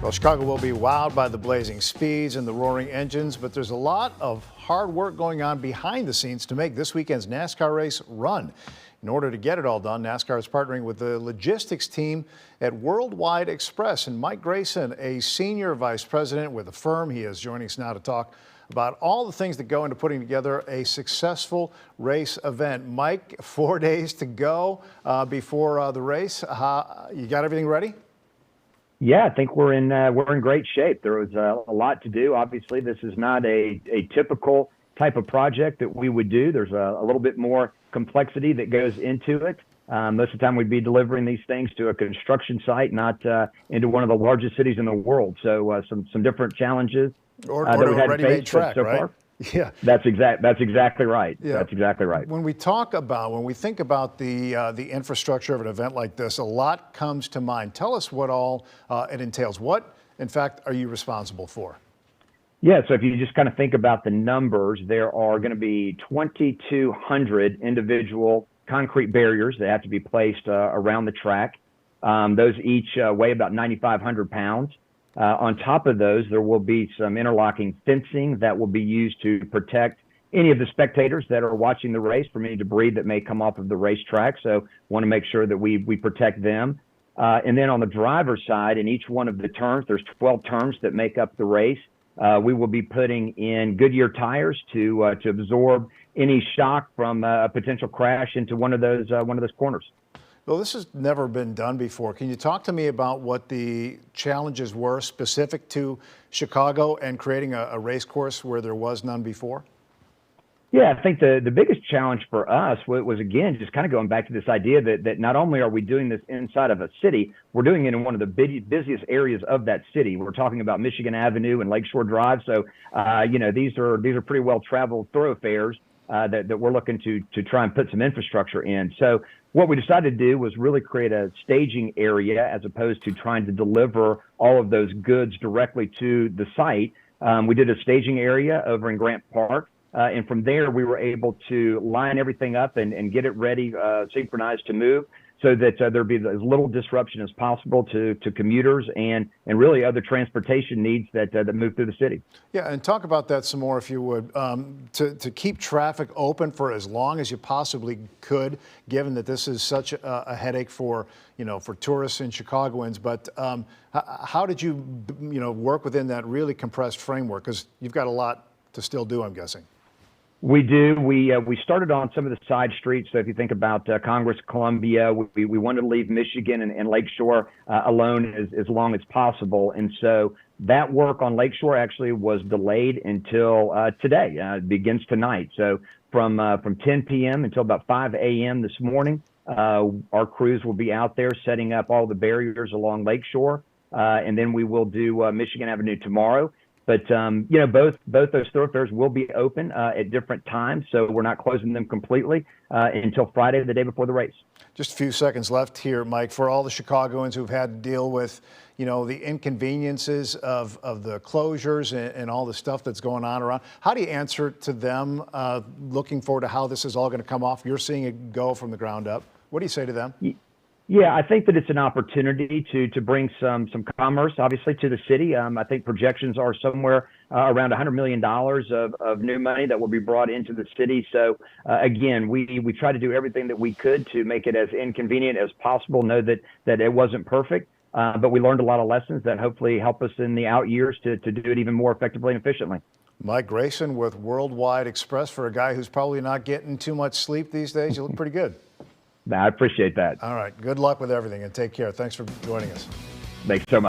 Well, Chicago will be wowed by the blazing speeds and the roaring engines, but there's a lot of hard work going on behind the scenes to make this weekend's NASCAR race run. In order to get it all done, NASCAR is partnering with the logistics team at Worldwide Express. And Mike Grayson, a senior vice president with the firm, he is joining us now to talk about all the things that go into putting together a successful race event. Mike, 4 days to go before the race. You got everything ready? Yeah, I think we're in great shape. There was a lot to do. Obviously, this is not a typical type of project that we would do. There's a little bit more complexity that goes into it. Most of the time, we'd be delivering these things to a construction site, not into one of the largest cities in the world. So some different challenges Or that to we've a had to ready-made face track, so right? far. Yeah, That's exactly right. Yeah. That's exactly right. When we think about the infrastructure of an event like this, a lot comes to mind. Tell us what all it entails. What, in fact, are you responsible for? Yeah, so if you just kind of think about the numbers, there are going to be 2,200 individual concrete barriers that have to be placed around the track. Those each weigh about 9,500 pounds. On top of those, there will be some interlocking fencing that will be used to protect any of the spectators that are watching the race from any debris that may come off of the racetrack. So want to make sure that we protect them. And then on the driver's side, in each one of the turns, there's 12 turns that make up the race. We will be putting in Goodyear tires to absorb any shock from a potential crash into one of those corners. Well, this has never been done before. Can you talk to me about what the challenges were specific to Chicago and creating a race course where there was none before? Yeah, I think the biggest challenge for us was, again, just kind of going back to this idea that not only are we doing this inside of a city, we're doing it in one of the busiest areas of that city. We're talking about Michigan Avenue and Lakeshore Drive. So, these are pretty well-traveled thoroughfares that we're looking to try and put some infrastructure in. So what we decided to do was really create a staging area as opposed to trying to deliver all of those goods directly to the site. We did a staging area over in Grant Park. And from there, we were able to line everything up and get it ready, synchronized to move, so that there'd be as little disruption as possible to commuters and really other transportation needs that move through the city. Yeah, and talk about that some more if you would. To keep traffic open for as long as you possibly could, given that this is such a headache for tourists and Chicagoans. But how did you work within that really compressed framework? Because you've got a lot to still do, I'm guessing. We do. We started on some of the side streets. So if you think about Congress, Columbia, we wanted to leave Michigan and Lakeshore alone as long as possible. And so that work on Lakeshore actually was delayed until today. It begins tonight. So from 10 p.m. until about 5 a.m. this morning, our crews will be out there setting up all the barriers along Lakeshore. And then we will do Michigan Avenue tomorrow. But, both those thoroughfares will be open at different times, so we're not closing them completely until Friday, the day before the race. Just a few seconds left here, Mike. For all the Chicagoans who've had to deal with, the inconveniences of the closures and all the stuff that's going on around, how do you answer to them looking forward to how this is all going to come off? You're seeing it go from the ground up. What do you say to them? Yeah, I think that it's an opportunity to bring some commerce, obviously, to the city. I think projections are somewhere around $100 million of new money that will be brought into the city. So, again, we try to do everything that we could to make it as inconvenient as possible. Know that it wasn't perfect, but we learned a lot of lessons that hopefully help us in the out years to do it even more effectively and efficiently. Mike Grayson with Worldwide Express. For a guy who's probably not getting too much sleep these days, you look pretty good. I appreciate that. All right. Good luck with everything and take care. Thanks for joining us. Thanks so much.